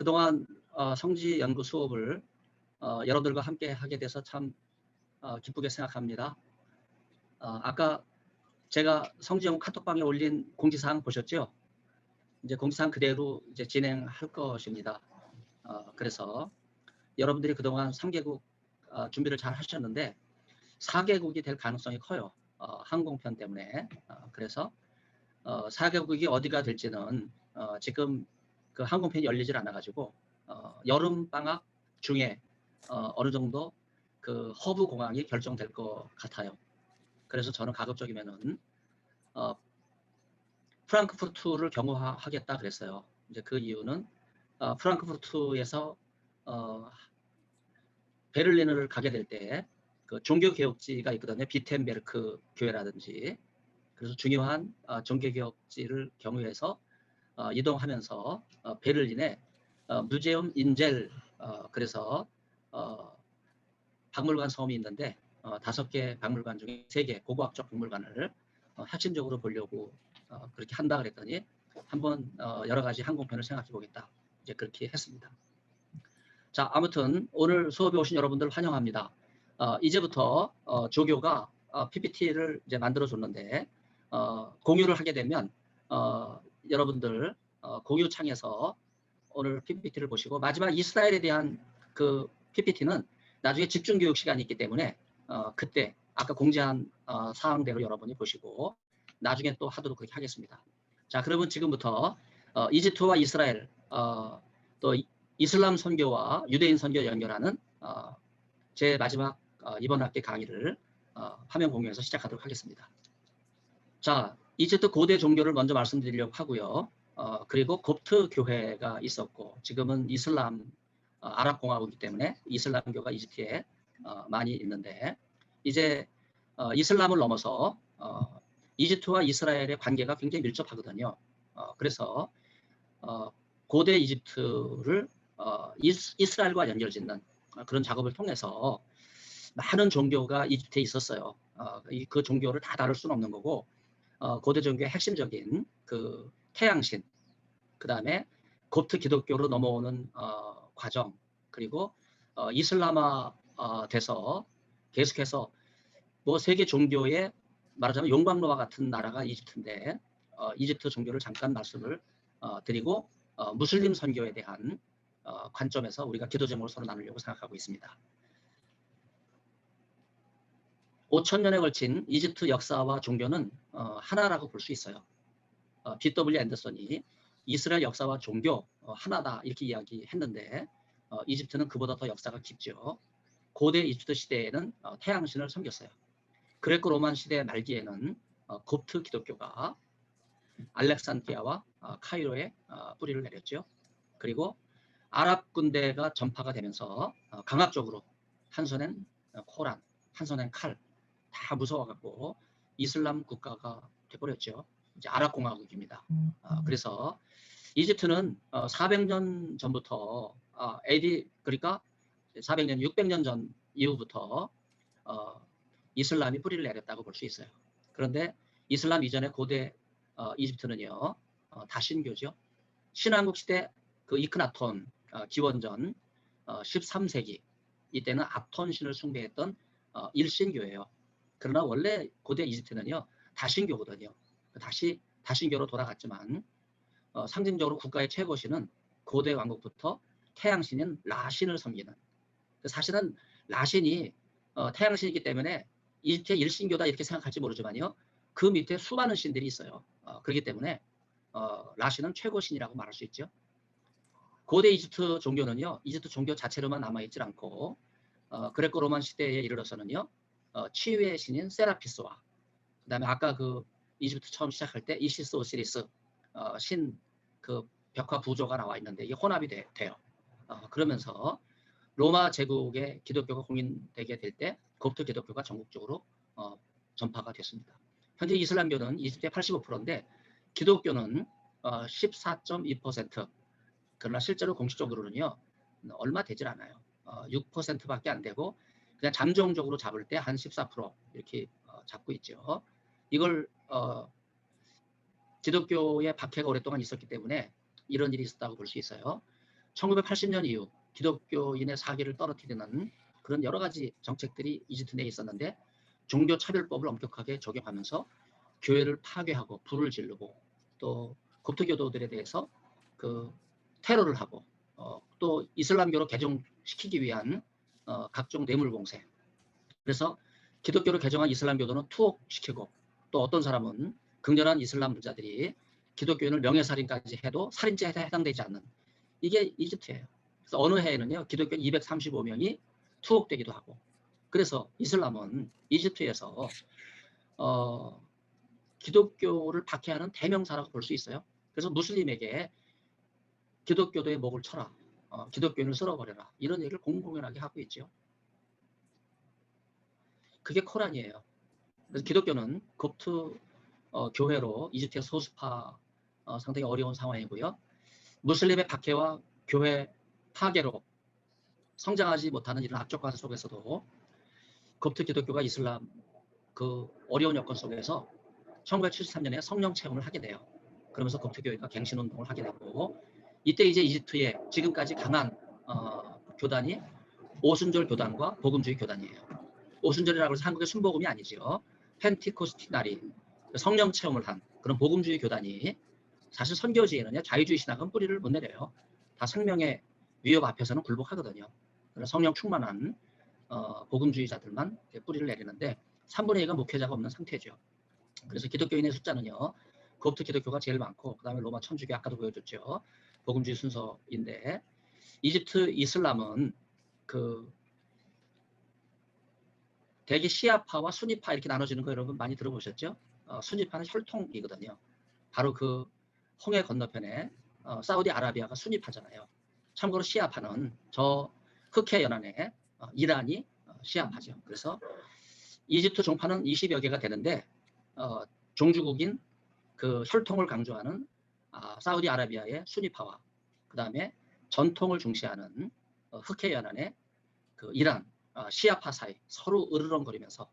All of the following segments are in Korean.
그동안 성지 연구 수업을 여러분들과 함께 하게 돼서 참 기쁘게 생각합니다. 아까 제가 성지 연구 카톡방에 올린 공지사항 보셨죠? 이제 공지사항 그대로 이제 진행할 것입니다. 그래서 여러분들이 그동안 3개국 준비를 잘 하셨는데 4개국이 될 가능성이 커요. 항공편 때문에. 그래서 4개국이 어디가 될지는 지금 그 항공편이 열리질 않아가지고 여름 방학 중에 어느 정도 그 허브 공항이 결정될 것 같아요. 그래서 저는 가급적이면은 프랑크푸르트를 경유하겠다 그랬어요. 이제 그 이유는 프랑크푸르트에서 베를린을 가게 될 때 그 종교개혁지가 있거든요. 비텐베르크 교회라든지. 그래서 중요한 종교개혁지를 경유해서 이동하면서 베를린에 뮤제움 인젤 그래서 박물관 섬이 있는데 5개 박물관 중에 3개 고고학적 박물관을 핵심적으로 보려고 그렇게 한다 그랬더니 한번 여러 가지 항공편을 생각해 보겠다 이제 그렇게 했습니다. 자, 아무튼 오늘 수업에 오신 여러분들 환영합니다. 이제부터 조교가 PPT를 이제 만들어 줬는데 공유를 하게 되면 여러분들 공유창에서 오늘 PPT를 보시고 마지막 이스라엘에 대한 그 PPT는 나중에 집중교육 시간이 있기 때문에 그때 아까 공지한 사항대로 여러분이 보시고 나중에 또 하도록 그렇게 하겠습니다. 자, 그러면 지금부터 이집트와 이스라엘 또 이슬람 선교와 유대인 선교 연결하는 제 마지막 이번 학기 강의를 화면 공유해서 시작하도록 하겠습니다. 자, 이집트 고대 종교를 먼저 말씀드리려고 하고요. 그리고 곱트 교회가 있었고 지금은 이슬람 아랍공화국이기 때문에 이슬람교가 이집트에 많이 있는데 이제 이슬람을 넘어서 이집트와 이스라엘의 관계가 굉장히 밀접하거든요. 그래서 고대 이집트를 이스라엘과 연결짓는 그런 작업을 통해서 많은 종교가 이집트에 있었어요. 그 종교를 다 다룰 수는 없는 거고 고대 종교의 핵심적인 그 태양신, 그 다음에 곱트 기독교로 넘어오는 과정, 그리고 이슬람화 돼서 계속해서 뭐 세계 종교의 말하자면 용광로와 같은 나라가 이집트인데 이집트 종교를 잠깐 말씀을 드리고 무슬림 선교에 대한 관점에서 우리가 기도 제목을 서로 나누려고 생각하고 있습니다. 5,000년에 걸친 이집트 역사와 종교는 하나라고 볼 수 있어요. B.W. 앤더슨이 이스라엘 역사와 종교 하나다 이렇게 이야기했는데 이집트는 그보다 더 역사가 깊죠. 고대 이집트 시대에는 태양신을 섬겼어요. 그레코 로만 시대 말기에는 곱트 기독교가 알렉산드리아와 카이로에 뿌리를 내렸죠. 그리고 아랍 군대가 전파가 되면서 강압적으로 한 손엔 코란, 한 손엔 칼 다 무서워갖고 이슬람 국가가 돼버렸죠. 이제 아랍 공화국입니다. 그래서 이집트는 400년 전부터 AD 그러니까 400년, 600년 전 이후부터 이슬람이 뿌리를 내렸다고 볼 수 있어요. 그런데 이슬람 이전의 고대 이집트는요 다신교죠. 신왕국 시대 그 이크나톤 기원전 13세기 이때는 아톤 신을 숭배했던 일신교예요. 그러나 원래 고대 이집트는요 다신교거든요. 다신교로 돌아갔지만 상징적으로 국가의 최고신은 고대 왕국부터 태양신인 라신을 섬기는 사실은 라신이 태양신이기 때문에 이집트의 일신교다 이렇게 생각할지 모르지만요 그 밑에 수많은 신들이 있어요. 그렇기 때문에 라신은 최고신이라고 말할 수 있죠. 고대 이집트 종교는요 이집트 종교 자체로만 남아있지 않고 그레코 로만 시대에 이르러서는요 치유의 신인 세라피스와 그 다음에 아까 그 이집트 처음 시작할 때 이시스 오시리스 신 그 벽화 부조가 나와 있는데 이게 혼합이 돼요. 그러면서 로마 제국의 기독교가 공인되게 될 때 곱트 기독교가 전국적으로 전파가 됐습니다. 현재 이슬람교는 이집트의 85%인데 기독교는 14.2% 그러나 실제로 공식적으로는요 얼마 되질 않아요. 6%밖에 안 되고 그냥 잠정적으로 잡을 때 한 14% 이렇게 잡고 있죠. 이걸 기독교의 박해가 오랫동안 있었기 때문에 이런 일이 있었다고 볼 수 있어요. 1980년 이후 기독교인의 사기를 떨어뜨리는 그런 여러 가지 정책들이 이집트 내에 있었는데 종교 차별법을 엄격하게 적용하면서 교회를 파괴하고 불을 지르고 또 kop트교도들에 대해서 그 테러를 하고 또 이슬람교로 개종시키기 위한 각종 뇌물공세. 그래서 기독교로 개종한 이슬람교도는 투옥시키고 또 어떤 사람은 극렬한 이슬람 분자들이 기독교인을 명예살인까지 해도 살인죄에 해당되지 않는 이게 이집트예요. 그래서 어느 해에는요 기독교인 235명이 투옥되기도 하고 그래서 이슬람은 이집트에서 기독교를 박해하는 대명사라고 볼 수 있어요. 그래서 무슬림에게 기독교도의 목을 쳐라, 기독교인을 쓸어버려라 이런 얘기를 공공연하게 하고 있죠. 그게 코란이에요. 그래서 기독교는 kop트 교회로 이집트의 소수파 상당히 어려운 상황이고요. 무슬림의 박해와 교회 파괴로 성장하지 못하는 이런 악적 과정 속에서도 kop트 기독교가 이슬람 그 어려운 여건 속에서 1973년에 성령 체험을 하게 돼요. 그러면서 kop트 교회가 갱신운동을 하게 되고 이때 이제 이집트의 지금까지 강한 교단이 오순절 교단과 복음주의 교단이에요. 오순절이라고 해서 한국의 순복음이 아니죠. 펜티코스티날이 성령 체험을 한 그런 복음주의 교단이 사실 선교지에는요 자유주의 신학은 뿌리를 못 내려요. 다 생명의 위협 앞에서는 굴복하거든요. 성령 충만한 복음주의자들만 뿌리를 내리는데 3분의 2가 목회자가 없는 상태죠. 그래서 기독교인의 숫자는요 kop트 기독교가 제일 많고 그 다음에 로마 천주교 아까도 보여줬죠. 복음주의 순서인데 이집트 이슬람은 그 대개 시아파와 수니파 이렇게 나눠지는 거 여러분 많이 들어보셨죠? 수니파는 혈통이거든요. 바로 그 홍해 건너편에 사우디아라비아가 수니파잖아요. 참고로 시아파는 저 흑해 연안에 이란이 시아파죠. 그래서 이집트 종파는 20여 개가 되는데 종주국인 그 혈통을 강조하는 사우디아라비아의 수니파와 그 다음에 전통을 중시하는 흑해 연안의 그 이란 시아파 사이 서로 으르렁거리면서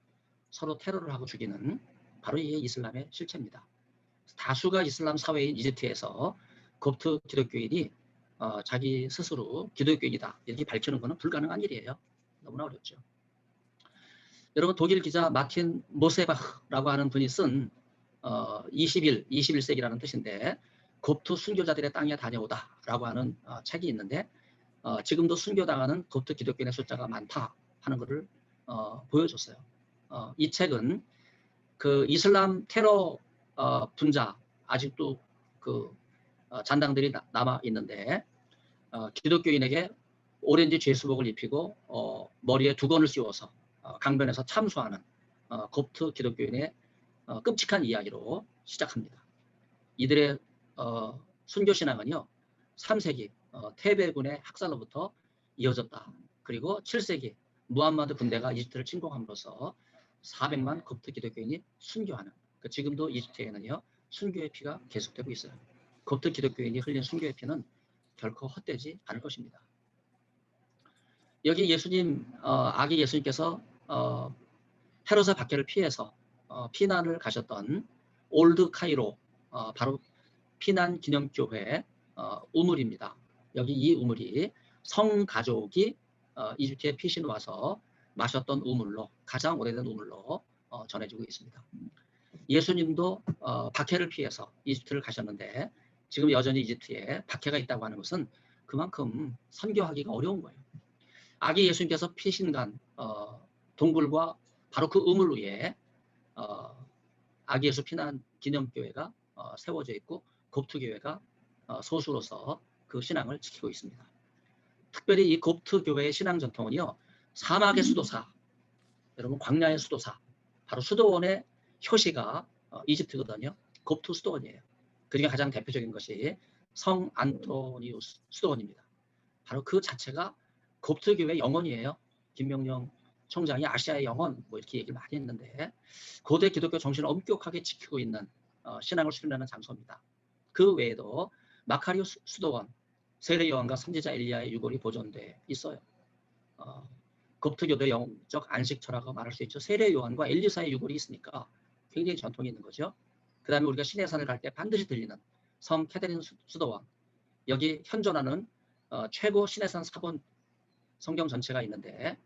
서로 테러를 하고 죽이는 바로 이게 이슬람의 실체입니다. 다수가 이슬람 사회인 이집트에서 kop트 기독교인이 자기 스스로 기독교인이다 이렇게 밝히는 것은 불가능한 일이에요. 너무나 어렵죠. 여러분 독일 기자 마틴 모세바흐라고 하는 분이 쓴 21세기라는 뜻인데 kop트 순교자들의 땅에 다녀오다 라고 하는 책이 있는데 지금도 순교당하는 kop트 기독교인의 숫자가 많다 하는 것을 보여줬어요. 이 책은 그 이슬람 테러 분자 아직도 그 잔당들이 남아 있는데 기독교인에게 오렌지 죄수복을 입히고 머리에 두건을 씌워서 강변에서 참수하는 kop트 기독교인의 끔찍한 이야기로 시작합니다. 이들의 순교신앙은요 3세기 테베군의 학살로부터 이어졌다. 그리고 7세기 무함마드 군대가 이집트를 침공함으로써 400만 kop트 기독교인이 순교하는 지금도 이집트에는요 순교의 피가 계속되고 있어요. kop트 기독교인이 흘린 순교의 피는 결코 헛되지 않을 것입니다. 여기 예수님 아기 예수님께서 헤롯의 박해를 피해서 피난을 가셨던 올드 카이로 바로 피난 기념교회 우물입니다. 여기 이 우물이 성가족이 이집트에 피신 와서 마셨던 우물로 가장 오래된 우물로 전해지고 있습니다. 예수님도 박해를 피해서 이집트를 가셨는데 지금 여전히 이집트에 박해가 있다고 하는 것은 그만큼 선교하기가 어려운 거예요. 아기 예수님께서 피신간 동굴과 바로 그 우물 위에 아기 예수 피난 기념교회가 세워져 있고 kop트 교회가 소수로서 그 신앙을 지키고 있습니다. 특별히 이 kop트 교회의 신앙 전통은요 사막의 수도사, 여러분 광야의 수도사, 바로 수도원의 효시가 이집트거든요. kop트 수도원이에요. 그중에 가장 대표적인 것이 성 안토니우스 수도원입니다. 바로 그 자체가 kop트 교회 영혼이에요. 김명령 총장이 아시아의 영혼 뭐 이렇게 얘기를 많이 했는데 고대 기독교 정신을 엄격하게 지키고 있는 신앙을 수련하는 장소입니다. 그 외에도 마카리우스 수도원, 세례 요한과 선지자 엘리야의 유골이 보존돼 있어요. kop트 교도의 영적 안식처라고 말할 수 있죠. 세례 요한과 엘리사의 유골이 있으니까 굉장히 전통이 있는 거죠. 그 다음에 우리가 시내산을 갈 때 반드시 들리는 성 캐데린 수도원, 여기 현존하는 최고 신해선 사본 성경 전체가 있는데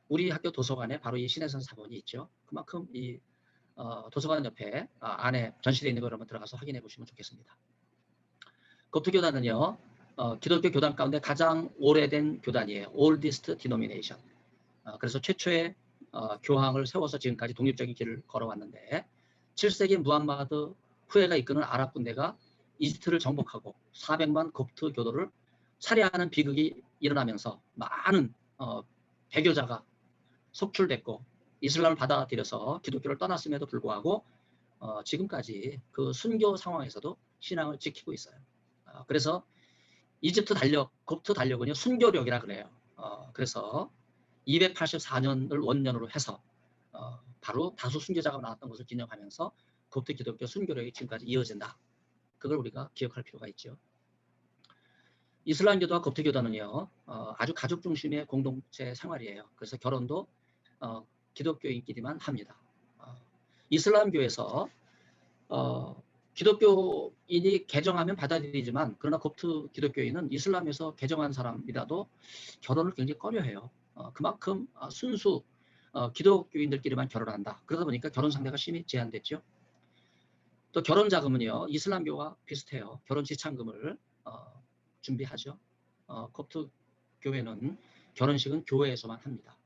우리 학교 도서관에 바로 이 신해선 사본이 있죠. 그만큼 이 도서관 옆에 안에 전시되어 있는 거 여러분 들어가서 확인해 보시면 좋겠습니다. kopt교단은요 기독교 교단 가운데 가장 오래된 교단이에요. oldest denomination. 그래서 최초의 교황을 세워서 지금까지 독립적인 길을 걸어왔는데 7세기 무함마드 후에가 이끄는 아랍 군대가 이집트를 정복하고 400만 kop트 교도를 살해하는 비극이 일어나면서 많은 배교자가 속출됐고 이슬람을 받아들여서 기독교를 떠났음에도 불구하고 지금까지 그 순교 상황에서도 신앙을 지키고 있어요. 그래서 이집트 달력, kop트 달력은요 순교력이라 그래요. 그래서 284년을 원년으로 해서 바로 다수 순교자가 나왔던 것을 기념하면서 kop트 기독교 순교력이 지금까지 이어진다. 그걸 우리가 기억할 필요가 있죠. 이슬람교도와 kop트 교단은요 아주 가족 중심의 공동체 생활이에요. 그래서 결혼도 기독교인끼리만 합니다. 이슬람교에서 기독교인이 개정하면 받아들이지만 그러나 kop트 기독교인은 이슬람에서 개정한 사람이라도 결혼을 굉장히 꺼려해요. 그만큼 순수 기독교인들끼리만 결혼한다. 그러다 보니까 결혼 상대가 심히 제한됐죠. 또 결혼 자금은요 이슬람교와 비슷해요. 결혼 지참금을 준비하죠. kop트 교회는 결혼식은 교회에서만 합니다.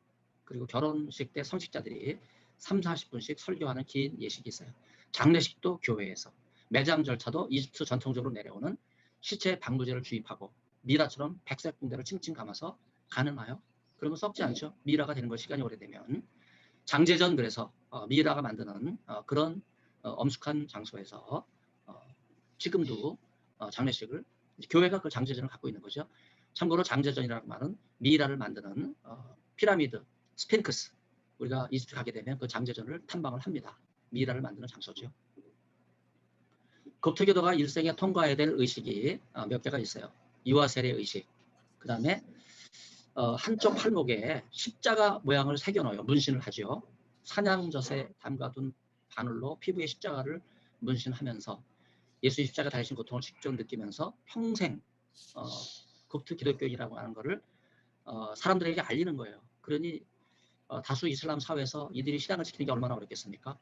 그리고 결혼식 때 성직자들이 30-40분씩 설교하는 긴 예식이 있어요. 장례식도 교회에서. 매장 절차도 이집트 전통적으로 내려오는 시체에 방부제를 주입하고 미라처럼 백색 붕대를 칭칭 감아서 가늠하여 그러면 썩지 않죠. 미라가 되는 걸 시간이 오래되면. 장제전 그래서 미라가 만드는 그런 엄숙한 장소에서 지금도 장례식을 교회가 그 장제전을 갖고 있는 거죠. 참고로 장제전이라는 말은 미라를 만드는 피라미드, 스핑크스 우리가 이집트 가게 되면 그 장제전을 탐방을 합니다. 미라를 만드는 장소죠. kopt교도가 일생에 통과해야 될 의식이 몇 개가 있어요. 이와 세례 의식. 그 다음에 한쪽 팔목에 십자가 모양을 새겨넣어요. 문신을 하죠. 사냥젖에 담가둔 바늘로 피부에 십자가를 문신하면서 예수의 십자가 달리신 고통을 직접 느끼면서 평생 kop트 기독교인이라고 하는 것을 사람들에게 알리는 거예요. 그러니 다수 이슬람 사회에서 이들이 신앙을 지키는 게 얼마나 어렵겠습니까?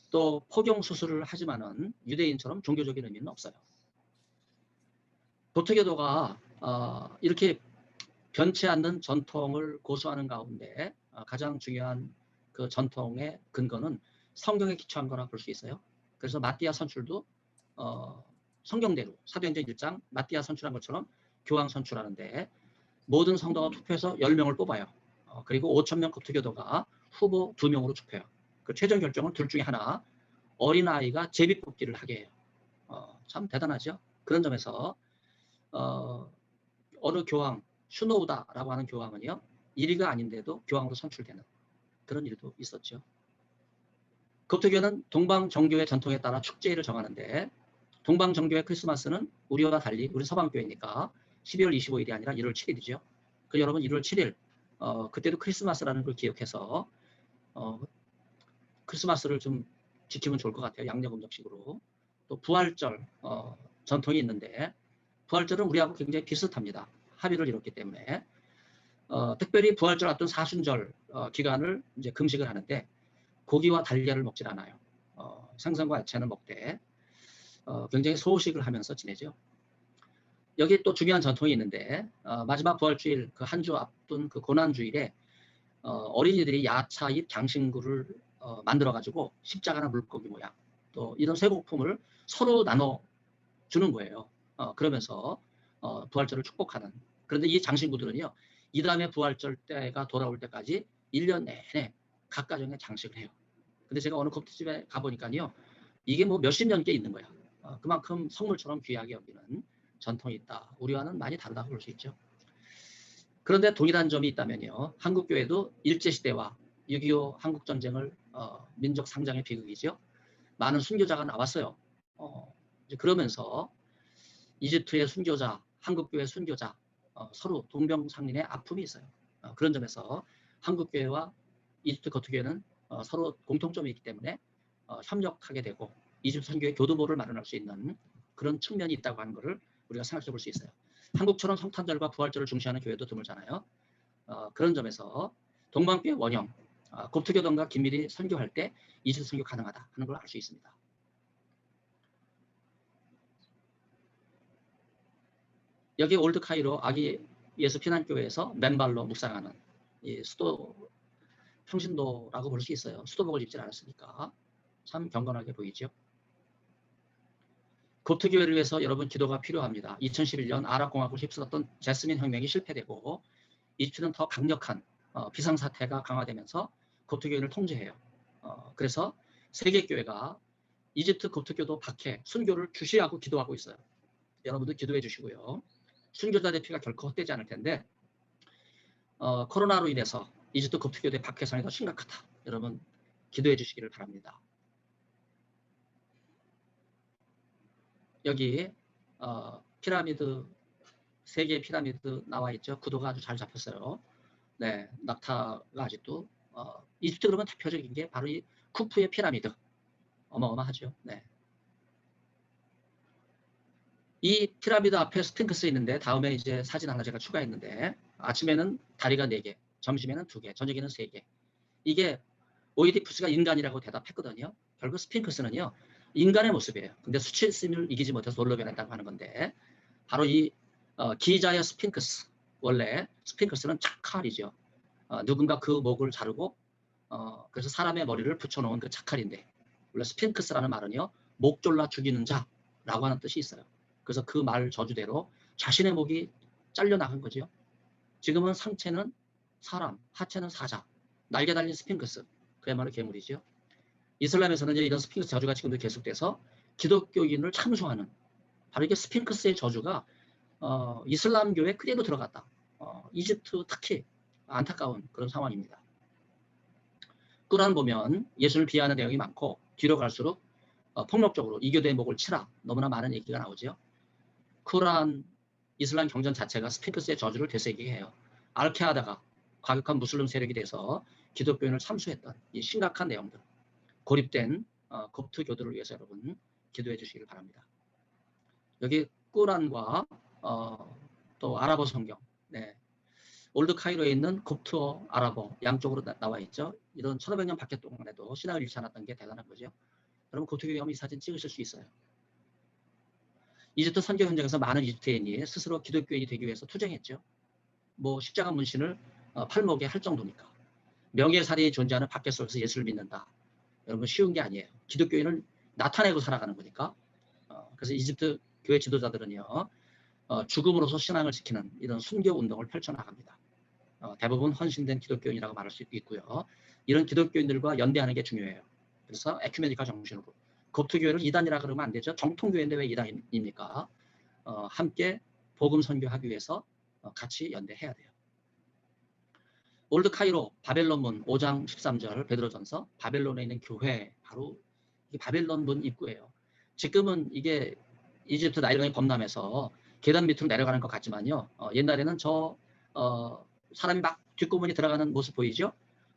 또 포경 수술을 하지만은 유대인처럼 종교적인 의미는 없어요. kopt교도가 이렇게 변치 않는 전통을 고수하는 가운데 가장 중요한 그 전통의 근거는 성경에 기초한 거라 볼 수 있어요. 그래서 마띠아 선출도 성경대로 사도행전 1장 마띠아 선출한 것처럼 교황 선출하는데 모든 성도가 투표해서 10명을 뽑아요. 그리고 5,000명 kopt교도가 후보 2명으로 투표해요. 그 최종 결정은 둘 중에 하나 어린아이가 제비뽑기를 하게 해요. 참 대단하죠. 그런 점에서 어느 교황 슈노우다라고 하는 교황은요 1위가 아닌데도 교황으로 선출되는 그런 일도 있었죠. kopt교는 동방정교의 전통에 따라 축제일을 정하는데 동방정교의 크리스마스는 우리와 달리 우리 서방교회니까 12월 25일이 아니라 1월 7일이죠. 그 여러분 1월 7일 그때도 크리스마스라는 걸 기억해서 크리스마스를 좀 지키면 좋을 것 같아요. 양력음력식으로. 또 부활절 전통이 있는데 부활절은 우리하고 굉장히 비슷합니다. 합의를 이뤘기 때문에 특별히 부활절 앞둔 사순절 기간을 이제 금식을 하는데 고기와 달걀을 먹질 않아요. 생선과 야채는 먹되 굉장히 소식을 하면서 지내죠. 여기 또 중요한 전통이 있는데 마지막 부활주일 그 한 주 앞둔 그 고난주일에 어린이들이 야차 잎 장신구를 만들어 가지고 십자가나 물고기 모양 또 이런 쇠고품을 서로 나눠 주는 거예요. 그러면서 부활절을 축복하는. 그런데 이 장신구들은요 이 다음에 부활절 때가 돌아올 때까지 1년 내내 각 가정에 장식을 해요. 근데 제가 어느 kopt집에 가보니까요 이게 뭐 몇십 년께 있는 거야. 그만큼 선물처럼 귀하게 여기는 전통이 있다. 우리와는 많이 다르다고 볼 수 있죠. 그런데 동일한 점이 있다면요. 한국교회도 일제시대와 6.25 한국전쟁을 민족 상장의 비극이죠. 많은 순교자가 나왔어요. 이제 그러면서 이집트의 순교자, 한국교회 순교자 서로 동병상련의 아픔이 있어요. 그런 점에서 한국교회와 이집트 kopt교회는 서로 공통점이 있기 때문에 협력하게 되고 이집트 선교회 교두보를 마련할 수 있는 그런 측면이 있다고 하는 것을 우리가 생각해 볼 수 있어요. 한국처럼 성탄절과 부활절을 중시하는 교회도 드물잖아요. 그런 점에서 동방교회 원형 곱투교동과 긴밀히 선교할 때 이집트 선교 가능하다 하는 걸 알 수 있습니다. 여기 올드 카이로 아기 예수 피난교회에서 맨발로 묵상하는 이 수도 평신도라고 볼 수 있어요. 수도복을 입지 않았으니까 참 경건하게 보이죠. 곱투교회를 위해서 여러분 기도가 필요합니다. 2011년 아랍공화국을 휩쓸었던 제스민 혁명이 실패되고 이집트는 더 강력한 비상사태가 강화되면서 곱투교회를 통제해요. 그래서 세계교회가 이집트 곱투교도 박해, 순교를 주시하고 기도하고 있어요. 여러분도 기도해 주시고요. 순교자의 피가 결코 헛되지 않을 텐데 코로나로 인해서 이집트 곱투교대 박해상이 더 심각하다. 여러분 기도해 주시기를 바랍니다. 여기 피라미드, 세 개의 피라미드 나와 있죠. 구도가 아주 잘 잡혔어요. 네, 낙타가 아직도 이집트 그러면 대표적인 게 바로 이 쿠프의 피라미드. 어마어마하죠. 네. 이 피라미드 앞에 스핑크스 있는데 다음에 이제 사진 하나 제가 추가했는데 아침에는 다리가 4개, 점심에는 2개, 저녁에는 3개. 이게 오이디푸스가 인간이라고 대답했거든요. 결국 스핑크스는요. 인간의 모습이에요. 근데 수치심을 이기지 못해서 돌로 변했다고 하는 건데 바로 이 기자의 스핑크스. 원래 스핑크스는 자칼이죠. 누군가 그 목을 자르고 그래서 사람의 머리를 붙여놓은 그 자칼인데 원래 스핑크스라는 말은요. 목 졸라 죽이는 자라고 하는 뜻이 있어요. 그래서 그 말 저주대로 자신의 목이 잘려나간 거죠. 지금은 상체는 사람, 하체는 사자, 날개 달린 스핑크스, 그야말로 괴물이죠. 이슬람에서는 이런 스핑크스 저주가 지금도 계속돼서 기독교인을 참수하는 바로 이게 스핑크스의 저주가 이슬람교에 그대로 들어갔다. 이집트 특히 안타까운 그런 상황입니다. 꾸란 보면 예수를 비하하는 내용이 많고 뒤로 갈수록 폭력적으로 이교도의 목을 치라 너무나 많은 얘기가 나오죠. 쿠란 이슬람 경전 자체가 스핑크스의 저주를 되새기게 해요. 알케아다가 과격한 무슬림 세력이 돼서 기독교인을 참수했던 이 심각한 내용들. 고립된 kop트교들을 위해서 여러분 기도해 주시길 바랍니다. 여기 꾸란과 또 아랍어 성경, 네. 올드 카이로에 있는 kop트어, 아랍어 양쪽으로 나와 있죠. 이런 1500년 밖에 동안에도 신학을 잃지 않았던 게 대단한 거죠. 여러분 kop트교회 오면 이 사진 찍으실 수 있어요. 이집트 선교 현장에서 많은 이집트인이 스스로 기독교인이 되기 위해서 투쟁했죠. 뭐 십자가 문신을 팔목에 할 정도니까. 명예살인이 존재하는 밖에 속에서 예수를 믿는다. 여러분 쉬운 게 아니에요. 기독교인을 나타내고 살아가는 거니까. 그래서 이집트 교회 지도자들은요. 죽음으로써 신앙을 지키는 이런 순교 운동을 펼쳐나갑니다. 대부분 헌신된 기독교인이라고 말할 수 있고요. 이런 기독교인들과 연대하는 게 중요해요. 그래서 에큐메니카 정신으로. kop트교회를 이단이라 그러면 안 되죠. 정통교회인데 왜 이단입니까? 함께 복음 선교하기 위해서 같이 연대해야 돼요. 올드 카이로 바벨론문 5장 13절 베드로전서 바벨론에 있는 교회 바로 이게 바벨론문 입구예요. 지금은 이게 이집트 나일강이 범람해서 계단 밑으로 내려가는 것 같지만요. 옛날에는 사람이 막 뒷구멍이 들어가는 모습 보이죠?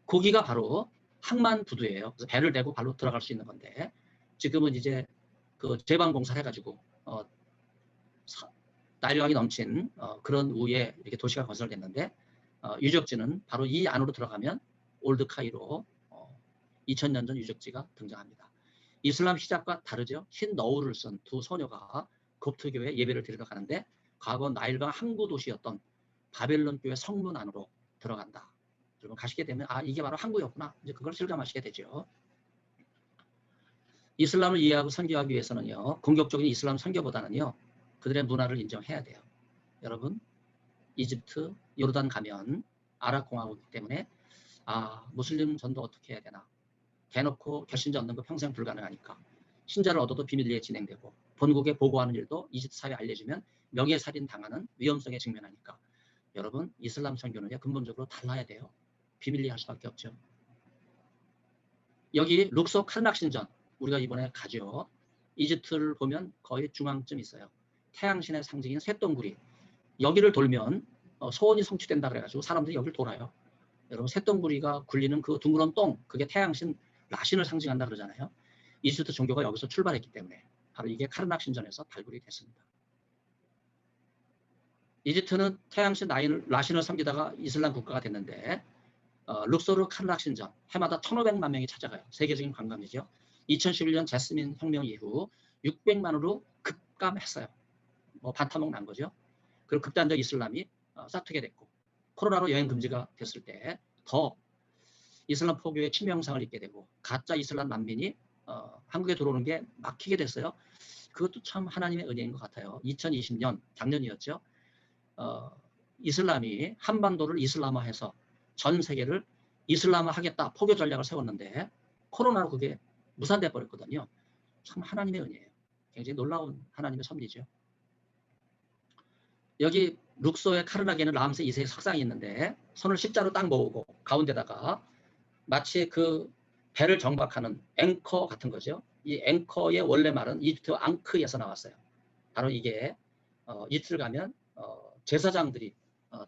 거기가 바로 항만 부두예요. 그래서 배를 대고 발로 들어갈 수 있는 건데 지금은 이제 그 제방 공사를 해가지고 나일강이 넘친 그런 우에 이렇게 도시가 건설됐는데 유적지는 바로 이 안으로 들어가면 올드 카이로 2000년 전 유적지가 등장합니다. 이슬람 히잡과 다르죠. 흰 너울을 쓴 두 소녀가 kop트교회 예배를 드리러 가는데 과거 나일강 항구 도시였던 바벨론 교회 성문 안으로 들어간다. 여러분 가시게 되면 이게 바로 항구였구나. 이제 그걸 실감하시게 되죠. 이슬람을 이해하고 선교하기 위해서는요. 공격적인 이슬람 선교보다는요. 그들의 문화를 인정해야 돼요. 여러분 이집트, 요르단 가면 아랍공화국이기 때문에 무슬림 전도 어떻게 해야 되나. 대놓고 결신자 얻는 거 평생 불가능하니까. 신자를 얻어도 비밀리에 진행되고 본국에 보고하는 일도 이집트 사회에 알려지면 명예살인 당하는 위험성에 직면하니까. 여러분 이슬람 선교는요. 근본적으로 달라야 돼요. 비밀리에 할 수밖에 없죠. 여기 룩소 카르낙신전 우리가 이번에 가죠. 이집트를 보면 거의 중앙쯤 있어요. 태양신의 상징인 쇳덩구리. 여기를 돌면 소원이 성취된다 그래가지고 사람들이 여기를 돌아요. 여러분 쇳덩구리가 굴리는 그 둥그런 똥 그게 태양신 라신을 상징한다 그러잖아요. 이집트 종교가 여기서 출발했기 때문에 바로 이게 카르낙신전에서 발굴이 됐습니다. 이집트는 태양신 라신을 섬기다가 이슬람 국가가 됐는데 룩소르 카르락 신전 해마다 1,500만 명이 찾아가요. 세계적인 관광이죠. 2011년 제스민 혁명 이후 600만으로 급감했어요. 뭐 반타목 난 거죠. 그리고 극단적 이슬람이 싹트게 됐고 코로나로 여행 금지가 됐을 때 더 이슬람 포교의 치명상을 입게 되고 가짜 이슬람 난민이 한국에 들어오는 게 막히게 됐어요. 그것도 참 하나님의 은혜인 것 같아요. 2020년 작년이었죠. 이슬람이 한반도를 이슬람화해서 전 세계를 이슬람화하겠다 포교 전략을 세웠는데 코로나로 그게 무산돼 버렸거든요. 참 하나님의 은혜예요. 굉장히 놀라운 하나님의 섭리죠. 여기 룩소의 카르나게는 라암세 2세의 석상이 있는데 손을 십자로 딱 모으고 가운데다가 마치 그 배를 정박하는 앵커 같은 거죠. 이 앵커의 원래 말은 이집트 앙크에서 나왔어요. 바로 이게 이집트를 가면 제사장들이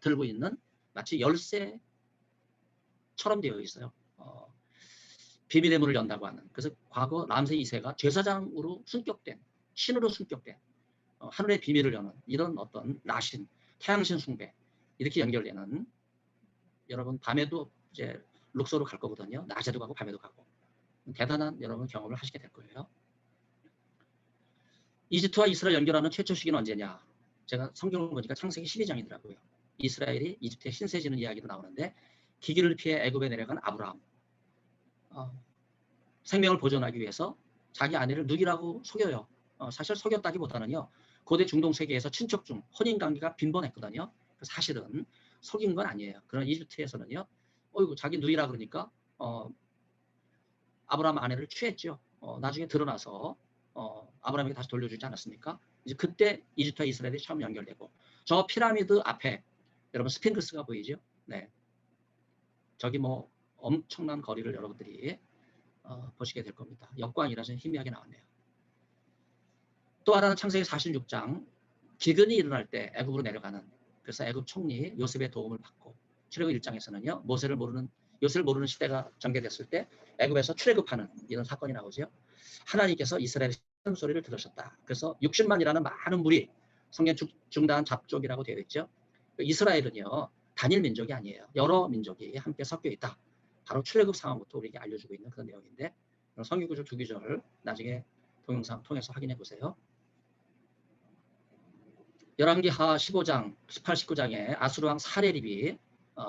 들고 있는 마치 열쇠처럼 되어 있어요. 비밀의 문을 연다고 하는. 그래서 과거 람세 2세가 제사장으로 순격된, 신으로 순격된 하늘의 비밀을 여는 이런 어떤 라신, 태양신 숭배 이렇게 연결되는, 여러분 밤에도 이제 룩소로 갈 거거든요. 낮에도 가고 밤에도 가고 대단한 여러분 경험을 하시게 될 거예요. 이집트와 이스라엘 연결하는 최초 시기는 언제냐? 제가 성경을 보니까 창세기 12장이더라고요. 이스라엘이 이집트에 신세 지는 이야기도 나오는데 기기를 피해 애굽에 내려간 아브라함, 생명을 보존하기 위해서 자기 아내를 누이라고 속여요. 사실 속였다기보다는요, 고대 중동 세계에서 친척 중 혼인관계가 빈번했거든요. 사실은 속인 건 아니에요. 그러나 이집트에서는요, 어이구 자기 누이라 그러니까 아브라함 아내를 취했죠. 나중에 드러나서 아브라함에게 다시 돌려주지 않았습니까? 이제 그때 이집트와 이스라엘이 처음 연결되고, 저 피라미드 앞에 여러분 스핑크스가 보이죠? 네, 저기 뭐 엄청난 거리를 여러분들이 보시게 될 겁니다. 역광이라서 희미하게 나왔네요. 또 하나는 창세기 46장, 기근이 일어날 때 애굽으로 내려가는, 그래서 애굽 총리 요셉의 도움을 받고, 출애굽 1장에서는요 요셉을 모르는 시대가 전개됐을 때 애굽에서 출애굽하는 이런 사건이 나오죠. 하나님께서 이스라엘의 소리를 들으셨다. 그래서 60만이라는 많은 무리, 성경 중단 잡족이라고 되어 있죠. 이스라엘은요 단일 민족이 아니에요. 여러 민족이 함께 섞여 있다. 바로 출애굽 상황부터 우리에게 알려주고 있는 그런 내용인데, 성경 구절 2구절 나중에 동영상 통해서 확인해 보세요. 열왕기하 15장, 18, 19장에 아수르 왕 사레립이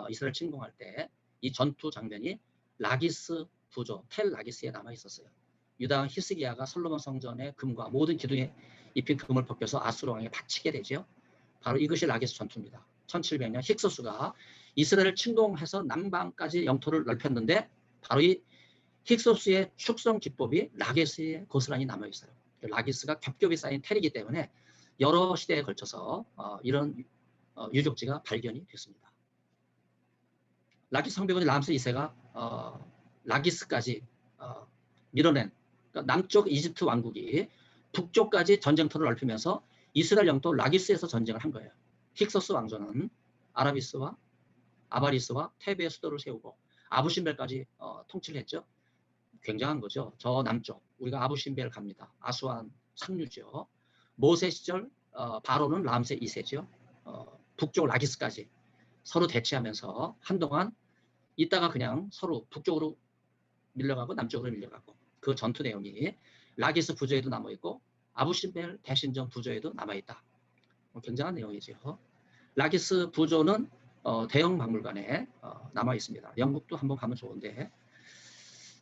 이스라엘 침공할 때 이 전투 장면이 라기스 부조, 텔 라기스에 남아 있었어요. 유다 왕 히스기야가 솔로몬 성전의 금과 모든 기둥에 입힌 금을 벗겨서 아수르 왕에 바치게 되죠. 바로 이것이 라기스 전투입니다. 1700년 힉소스가 이스라엘을 침공해서 남방까지 영토를 넓혔는데 바로 이 힉소스의 축성 기법이 라기스에 고스란히 남아 있어요. 라기스가 겹겹이 쌓인 텔이기 때문에 여러 시대에 걸쳐서 이런 유적지가 발견이 됐습니다. 라기스 성벽은 람세 2세가 라기스까지 밀어낸, 그러니까 남쪽 이집트 왕국이 북쪽까지 전쟁터를 넓히면서 이스라엘 영토 라기스에서 전쟁을 한 거예요. 힉소스 왕조는 아라비스와 아바리스와 테베의 수도를 세우고 아부신벨까지 통치를 했죠. 굉장한 거죠. 저 남쪽 우리가 아부신벨 갑니다. 아수안 상류죠. 모세 시절 바로는 람세 2세죠. 북쪽 라기스까지 서로 대치하면서 한동안 있다가 그냥 서로 북쪽으로 밀려가고 남쪽으로 밀려가고, 그 전투 내용이 라기스 부조에도 남아있고 아부신벨 대신전 부조에도 남아있다. 굉장한 내용이죠. 라기스 부조는 대형 박물관에 남아있습니다. 영국도 한번 가면 좋은데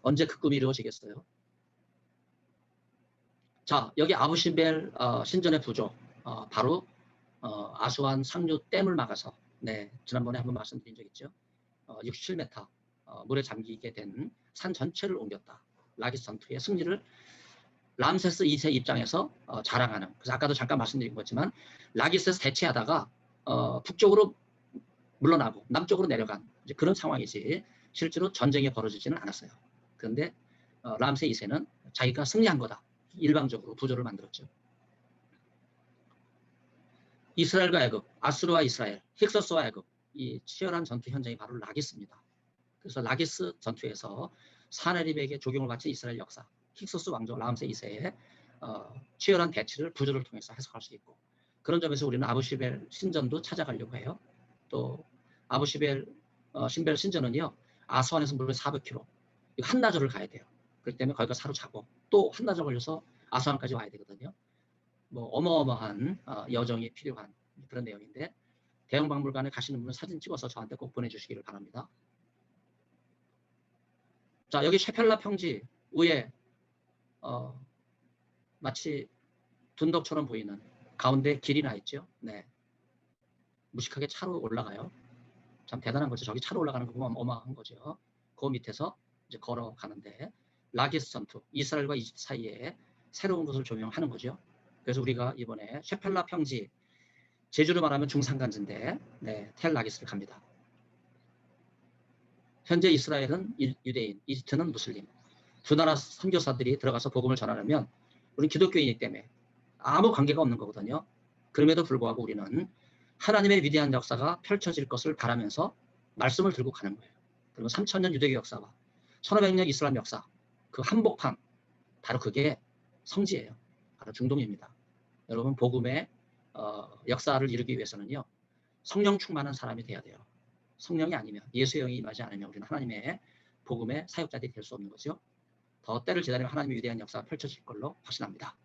언제 그 꿈이 이루어지겠어요? 자, 여기 아부신벨 신전의 부조, 바로 아수안 상류 댐을 막아서, 네, 지난번에 한번 말씀드린 적 있죠. 67m 물에 잠기게 된 산 전체를 옮겼다. 라기스 전투의 승리를 람세스 2세 입장에서 자랑하는. 그래서 아까도 잠깐 말씀드린 거지만 라기스에서 대치하다가 북쪽으로 물러나고 남쪽으로 내려간 이제 그런 상황이지 실제로 전쟁이 벌어지지는 않았어요. 그런데 람세 2세는 자기가 승리한 거다. 일방적으로 부조를 만들었죠. 이스라엘과 애굽, 아수르와 이스라엘, 힉소스와 애굽, 이 치열한 전투 현장이 바로 라기스입니다. 그래서 라기스 전투에서 사네립에게 조경을 바친 이스라엘 역사, 힉소스 왕조 람세 2세의 치열한 대치를 부조를 통해서 해석할 수 있고, 그런 점에서 우리는 아부시벨 신전도 찾아가려고 해요. 또 아부시벨 신벨 신전은요, 아스완에서 무려 400km, 한나절을 가야 돼요. 그렇기 때문에 거기가 사로잡고 또 한나절 걸려서 아스완까지 와야 되거든요. 뭐 어마어마한 여정이 필요한 그런 내용인데, 대형박물관에 가시는 분은 사진 찍어서 저한테 꼭 보내주시기를 바랍니다. 자, 여기 셰펠라 평지 위에 마치 둔덕처럼 보이는 가운데 길이 나 있죠. 네, 무식하게 차로 올라가요. 참 대단한 거죠. 저기 차로 올라가는 거 보면 어마어마한 거죠. 그 밑에서 이제 걸어가는데, 라기스 전투, 이스라엘과 이집트 사이에 새로운 것을 조명하는 거죠. 그래서 우리가 이번에 셰펠라 평지, 제주로 말하면 중산간지인데, 네, 텔 라기스를 갑니다. 현재 이스라엘은 유대인, 이집트는 무슬림. 두 나라 선교사들이 들어가서 복음을 전하려면 우리는 기독교인이기 때문에 아무 관계가 없는 거거든요. 그럼에도 불구하고 우리는 하나님의 위대한 역사가 펼쳐질 것을 바라면서 말씀을 들고 가는 거예요. 그리고 3000년 유대교 역사와 1500년 이슬람 역사, 그 한복판, 바로 그게 성지예요. 바로 중동입니다. 여러분, 복음의 역사를 이루기 위해서는요, 성령 충만한 사람이 돼야 돼요. 성령이 아니면, 예수의 영이 임하지 않으면 우리는 하나님의 복음의 사역자들이 될 수 없는 거죠. 더 때를 기다리면 하나님의 위대한 역사가 펼쳐질 걸로 확신합니다.